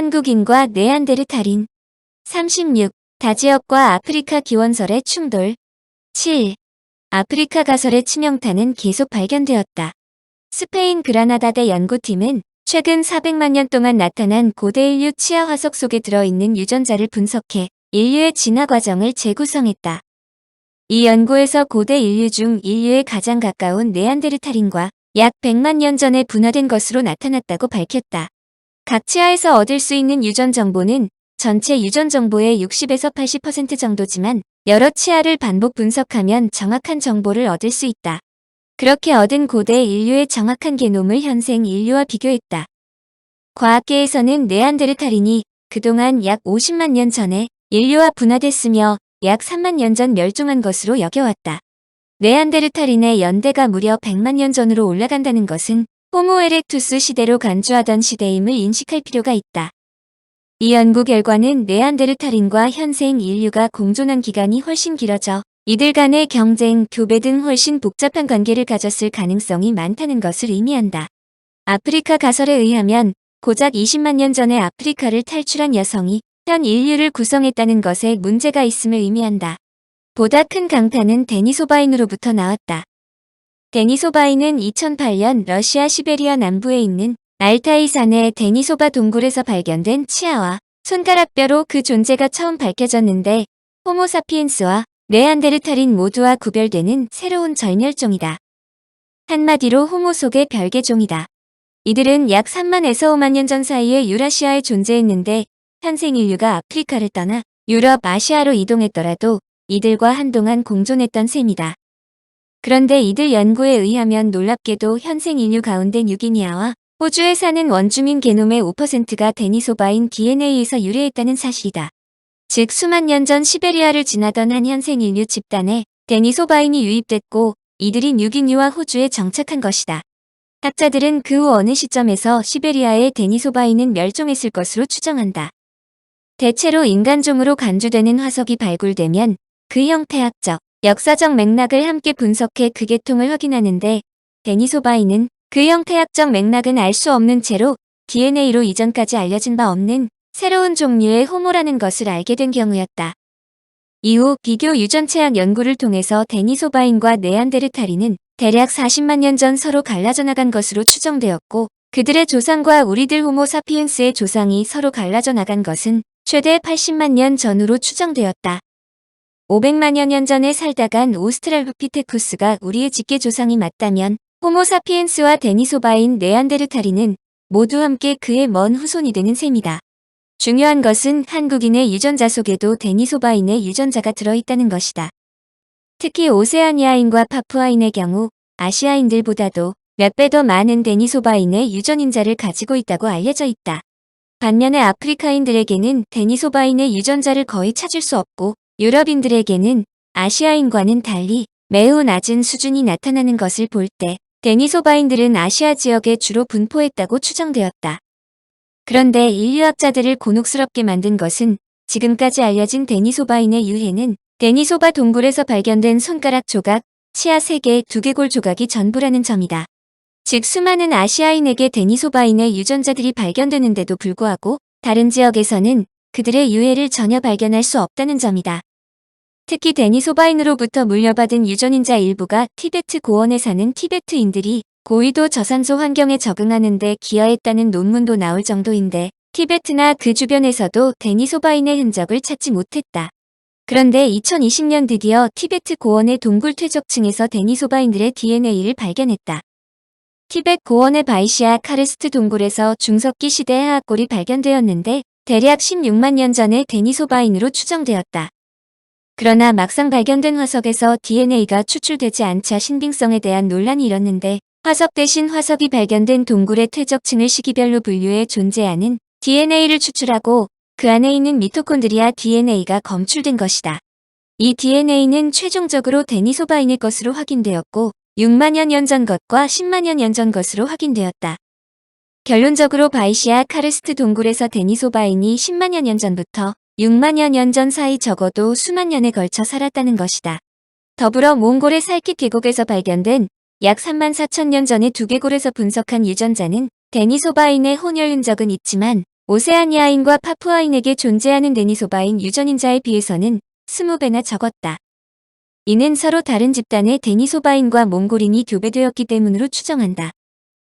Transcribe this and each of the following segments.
한국인과 네안데르탈인. 36. 다지역과 아프리카 기원설의 충돌. 7. 아프리카 가설의 치명타는 계속 발견되었다. 스페인 그라나다대 연구팀은 최근 400만 년 동안 나타난 고대 인류 치아 화석 속에 들어있는 유전자를 분석해 인류의 진화 과정을 재구성했다. 이 연구에서 고대 인류 중 인류에 가장 가까운 네안데르탈인과 약 100만 년 전에 분화된 것으로 나타났다고 밝혔다. 각 치아에서 얻을 수 있는 유전 정보는 전체 유전 정보의 60에서 80% 정도지만 여러 치아를 반복 분석하면 정확한 정보를 얻을 수 있다. 그렇게 얻은 고대 인류의 정확한 게놈을 현생 인류와 비교했다. 과학계에서는 네안데르탈인이 그동안 약 50만 년 전에 인류와 분화됐으며 약 3만 년 전 멸종한 것으로 여겨왔다. 네안데르탈인의 연대가 무려 100만 년 전으로 올라간다는 것은 호모 에렉투스 시대로 간주하던 시대임을 인식할 필요가 있다. 이 연구 결과는 네안데르탈인과 현생 인류가 공존한 기간이 훨씬 길어져 이들 간의 경쟁, 교배 등 훨씬 복잡한 관계를 가졌을 가능성이 많다는 것을 의미한다. 아프리카 가설에 의하면 고작 20만 년 전에 아프리카를 탈출한 여성이 현 인류를 구성했다는 것에 문제가 있음을 의미한다. 보다 큰 강타는 데니소바인으로부터 나왔다. 데니소바인은 2008년 러시아 시베리아 남부에 있는 알타이 산의 데니소바 동굴에서 발견된 치아와 손가락뼈로 그 존재가 처음 밝혀졌는데 호모사피엔스와 네안데르탈인 모두와 구별되는 새로운 절멸종이다. 한마디로 호모 속의 별개종이다. 이들은 약 3만에서 5만 년 전 사이에 유라시아에 존재했는데 현생 인류가 아프리카를 떠나 유럽, 아시아로 이동했더라도 이들과 한동안 공존했던 셈이다. 그런데 이들 연구에 의하면 놀랍게도 현생 인류 가운데 뉴기니아와 호주에 사는 원주민 게놈의 5%가 데니소바인 DNA에서 유래했다는 사실이다. 즉 수만 년 전 시베리아를 지나던 한 현생 인류 집단에 데니소바인이 유입됐고 이들이 뉴기니와 호주에 정착한 것이다. 학자들은 그 후 어느 시점에서 시베리아의 데니소바인은 멸종했을 것으로 추정한다. 대체로 인간종으로 간주되는 화석이 발굴되면 그 형태학적, 역사적 맥락을 함께 분석해 그 계통을 확인하는데 데니소바인은 그 형태학적 맥락은 알 수 없는 채로 DNA로 이전까지 알려진 바 없는 새로운 종류의 호모라는 것을 알게 된 경우였다. 이후 비교 유전체학 연구를 통해서 데니소바인과 네안데르탈인은 대략 40만 년 전 서로 갈라져 나간 것으로 추정되었고 그들의 조상과 우리들 호모 사피엔스의 조상이 서로 갈라져 나간 것은 최대 80만 년 전으로 추정되었다. 500만여 년 전에 살다간 오스트랄로피테쿠스가 우리의 직계 조상이 맞다면 호모 사피엔스와 데니소바인 네안데르탈인은 모두 함께 그의 먼 후손이 되는 셈이다. 중요한 것은 한국인의 유전자 속에도 데니소바인의 유전자가 들어있다는 것이다. 특히 오세아니아인과 파푸아인의 경우 아시아인들보다도 몇 배 더 많은 데니소바인의 유전인자를 가지고 있다고 알려져 있다. 반면에 아프리카인들에게는 데니소바인의 유전자를 거의 찾을 수 없고 유럽인들에게는 아시아인과는 달리 매우 낮은 수준이 나타나는 것을 볼 때 데니소바인들은 아시아 지역에 주로 분포했다고 추정되었다. 그런데 인류학자들을 곤혹스럽게 만든 것은 지금까지 알려진 데니소바인의 유해는 데니소바 동굴에서 발견된 손가락 조각, 치아 3개, 두개골 조각이 전부라는 점이다. 즉 수많은 아시아인에게 데니소바인의 유전자들이 발견되는데도 불구하고 다른 지역에서는 그들의 유해를 전혀 발견할 수 없다는 점이다. 특히 데니소바인으로부터 물려받은 유전인자 일부가 티베트 고원에 사는 티베트인들이 고위도 저산소 환경에 적응하는 데 기여했다는 논문도 나올 정도인데 티베트나 그 주변에서도 데니소바인의 흔적을 찾지 못했다. 그런데 2020년 드디어 티베트 고원의 동굴 퇴적층에서 데니소바인들의 DNA를 발견했다. 티벳 고원의 바이시아 카르스트 동굴에서 중석기 시대 하악골이 발견되었는데 대략 16만 년 전에 데니소바인으로 추정되었다. 그러나 막상 발견된 화석에서 DNA가 추출되지 않자 신빙성에 대한 논란이 일었는데 화석 대신 화석이 발견된 동굴의 퇴적층을 시기별로 분류해 존재하는 DNA를 추출하고 그 안에 있는 미토콘드리아 DNA가 검출된 것이다. 이 DNA는 최종적으로 데니소바인의 것으로 확인되었고 6만여 년 전 것과 10만여 년 전 것으로 확인되었다. 결론적으로 바이시아 카르스트 동굴에서 데니소바인이 10만여 년 전부터 6만여 년 전 사이 적어도 수만 년에 걸쳐 살았다는 것이다. 더불어 몽골의 살킷 계곡에서 발견된 약 3만 4천 년 전의 두개골에서 분석한 유전자는 데니소바인의 혼혈 흔적은 있지만 오세아니아인과 파푸아인에게 존재하는 데니소바인 유전인자에 비해서는 20배나 적었다. 이는 서로 다른 집단의 데니소바인과 몽골인이 교배되었기 때문으로 추정한다.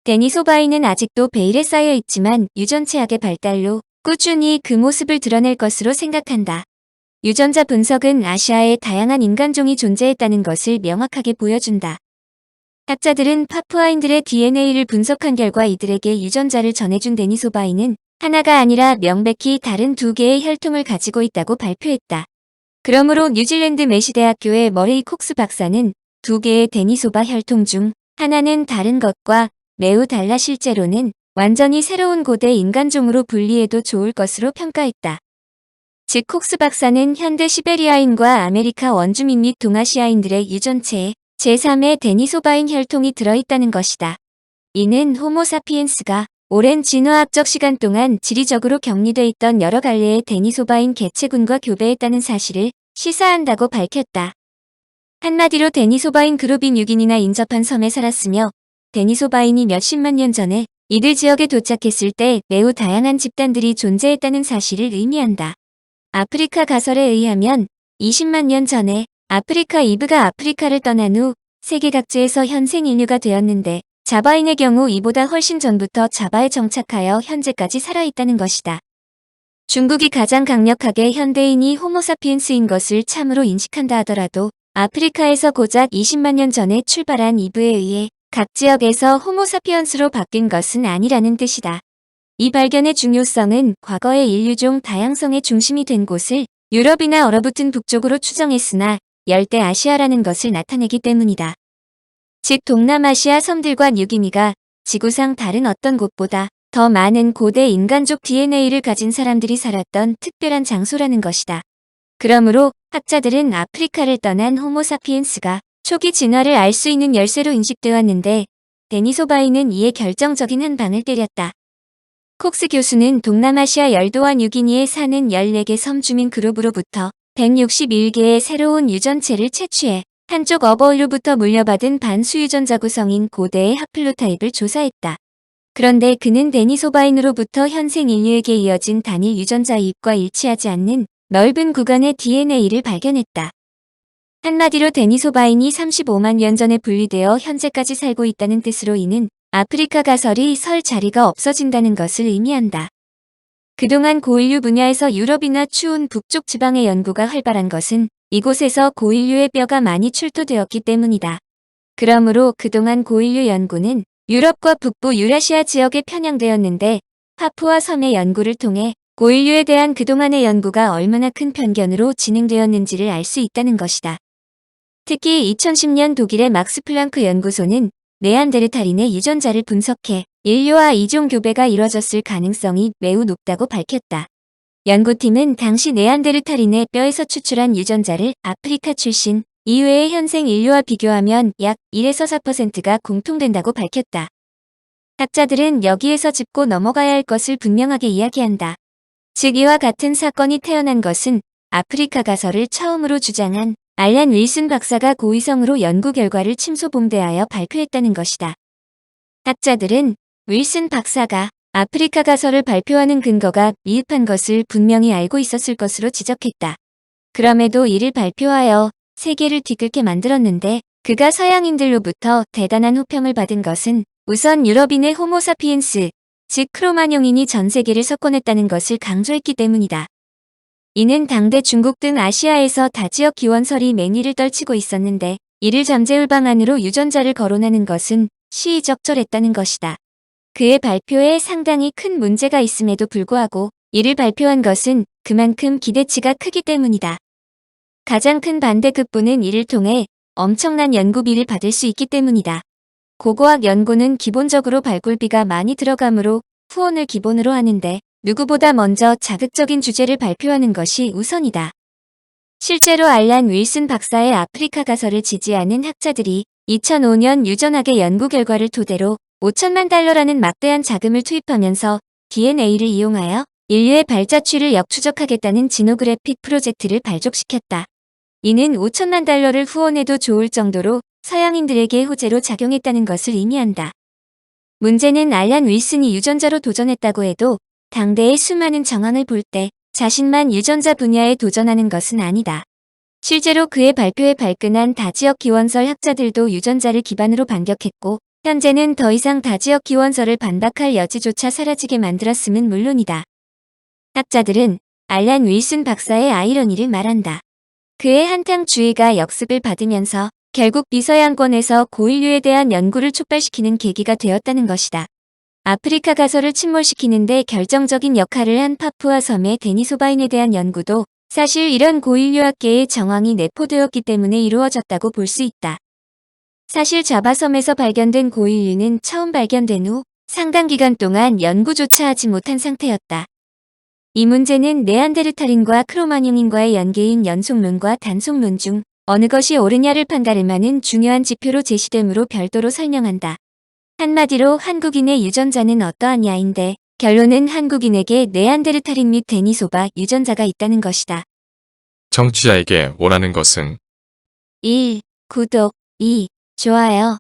데니소바인은 아직도 베일에 쌓여 있지만 유전체학의 발달로 꾸준히 그 모습을 드러낼 것으로 생각한다. 유전자 분석은 아시아에 다양한 인간종이 존재했다는 것을 명확하게 보여준다. 학자들은 파푸아인들의 DNA를 분석한 결과 이들에게 유전자를 전해준 데니소바인은 하나가 아니라 명백히 다른 2개의 혈통을 가지고 있다고 발표했다. 그러므로 뉴질랜드 메시대학교의 머레이 콕스 박사는 2개의 데니소바 혈통 중 하나는 다른 것과 매우 달라 실제로는 완전히 새로운 고대 인간종으로 분리해도 좋을 것으로 평가했다. 즉 콕스 박사는 현대 시베리아인과 아메리카 원주민 및 동아시아인들의 유전체에 제3의 데니소바인 혈통이 들어있다는 것이다. 이는 호모사피엔스가 오랜 진화학적 시간 동안 지리적으로 격리돼 있던 여러 갈래의 데니소바인 개체군과 교배했다는 사실을 시사한다고 밝혔다. 한마디로 데니소바인 그룹이 뉴기니나 인접한 섬에 살았으며 데니소바인이 몇십만 년 전에 이들 지역에 도착했을 때 매우 다양한 집단들이 존재했다는 사실을 의미한다. 아프리카 가설에 의하면 20만 년 전에 아프리카 이브가 아프리카를 떠난 후 세계 각지에서 현생 인류가 되었는데 자바인의 경우 이보다 훨씬 전부터 자바에 정착하여 현재까지 살아있다는 것이다. 중국이 가장 강력하게 현대인이 호모사피엔스인 것을 참으로 인식한다 하더라도 아프리카에서 고작 20만 년 전에 출발한 이브에 의해 각 지역에서 호모사피엔스로 바뀐 것은 아니라는 뜻이다. 이 발견의 중요성은 과거의 인류종 다양성의 중심이 된 곳을 유럽이나 얼어붙은 북쪽으로 추정했으나 열대 아시아라는 것을 나타내기 때문이다. 즉 동남아시아 섬들과 뉴기니가 지구상 다른 어떤 곳보다 더 많은 고대 인간족 DNA를 가진 사람들이 살았던 특별한 장소라는 것이다. 그러므로 학자들은 아프리카를 떠난 호모사피엔스가 초기 진화를 알 수 있는 열쇠로 인식되었는데 데니소바인은 이에 결정적인 한 방을 때렸다. 콕스 교수는 동남아시아 열도와 뉴기니에 사는 14개 섬 주민 그룹으로부터 161개의 새로운 유전체를 채취해 한쪽 어버이로부터 물려받은 반수유전자 구성인 고대의 하플로타입을 조사했다. 그런데 그는 데니소바인으로부터 현생 인류에게 이어진 단일 유전자 잎과 일치하지 않는 넓은 구간의 DNA를 발견했다. 한마디로 데니소바인이 35만 년 전에 분리되어 현재까지 살고 있다는 뜻으로 이는 아프리카 가설이 설 자리가 없어진다는 것을 의미한다. 그동안 고인류 분야에서 유럽이나 추운 북쪽 지방의 연구가 활발한 것은 이곳에서 고인류의 뼈가 많이 출토되었기 때문이다. 그러므로 그동안 고인류 연구는 유럽과 북부 유라시아 지역에 편향되었는데 파푸아 섬의 연구를 통해 고인류에 대한 그동안의 연구가 얼마나 큰 편견으로 진행되었는지를 알 수 있다는 것이다. 특히 2010년 독일의 막스 플랑크 연구소는 네안데르탈인의 유전자를 분석해 인류와 이종 교배가 이뤄졌을 가능성이 매우 높다고 밝혔다. 연구팀은 당시 네안데르탈인의 뼈에서 추출한 유전자를 아프리카 출신 이외의 현생 인류와 비교하면 약 1에서 4%가 공통된다고 밝혔다. 학자들은 여기에서 짚고 넘어가야 할 것을 분명하게 이야기한다. 즉 이와 같은 사건이 태어난 것은 아프리카 가설을 처음으로 주장한 알란 윌슨 박사가 고의성으로 연구 결과를 침소봉대하여 발표했다는 것이다. 학자들은 윌슨 박사가 아프리카 가설을 발표하는 근거가 미흡한 것을 분명히 알고 있었을 것으로 지적했다. 그럼에도 이를 발표하여 세계를 뒤끓게 만들었는데 그가 서양인들로부터 대단한 호평을 받은 것은 우선 유럽인의 호모사피엔스, 즉 크로마뇽인이 전 세계를 석권했다는 것을 강조했기 때문이다. 이는 당대 중국 등 아시아에서 다지역 기원설이 맹위를 떨치고 있었는데 이를 잠재울 방안으로 유전자를 거론하는 것은 시의적절했다는 것이다. 그의 발표에 상당히 큰 문제가 있음에도 불구하고 이를 발표한 것은 그만큼 기대치가 크기 때문이다. 가장 큰 반대급부는 이를 통해 엄청난 연구비를 받을 수 있기 때문이다. 고고학 연구는 기본적으로 발굴비가 많이 들어가므로 후원을 기본으로 하는데 누구보다 먼저 자극적인 주제를 발표하는 것이 우선이다. 실제로 알란 윌슨 박사의 아프리카 가설을 지지하는 학자들이 2005년 유전학의 연구 결과를 토대로 5천만 달러라는 막대한 자금을 투입하면서 DNA를 이용하여 인류의 발자취를 역추적하겠다는 지노그래픽 프로젝트를 발족시켰다. 이는 5천만 달러를 후원해도 좋을 정도로 서양인들에게 호재로 작용했다는 것을 의미한다. 문제는 알란 윌슨이 유전자로 도전했다고 해도 당대의 수많은 정황을 볼 때 자신만 유전자 분야에 도전하는 것은 아니다. 실제로 그의 발표에 발끈한 다지역 기원설 학자들도 유전자를 기반으로 반격했고 현재는 더 이상 다지역 기원설을 반박할 여지조차 사라지게 만들었음은 물론이다. 학자들은 알란 윌슨 박사의 아이러니를 말한다. 그의 한탕 주의가 역습을 받으면서 결국 비서양권에서 고인류에 대한 연구를 촉발시키는 계기가 되었다는 것이다. 아프리카 가설을 침몰시키는 데 결정적인 역할을 한 파푸아 섬의 데니소바인에 대한 연구도 사실 이런 고인류학계의 정황이 내포되었기 때문에 이루어졌다고 볼 수 있다. 사실 자바섬에서 발견된 고인류는 처음 발견된 후 상당 기간 동안 연구조차 하지 못한 상태였다. 이 문제는 네안데르탈인과 크로마뇽인과의 연계인 연속론과 단속론 중 어느 것이 옳으냐를 판가름하는 중요한 지표로 제시되므로 별도로 설명한다. 한마디로 한국인의 유전자는 어떠하냐인데 결론은 한국인에게 네안데르탈인 및 데니소바 유전자가 있다는 것이다. 청취자에게 원하는 것은 1. 구독 2. 좋아요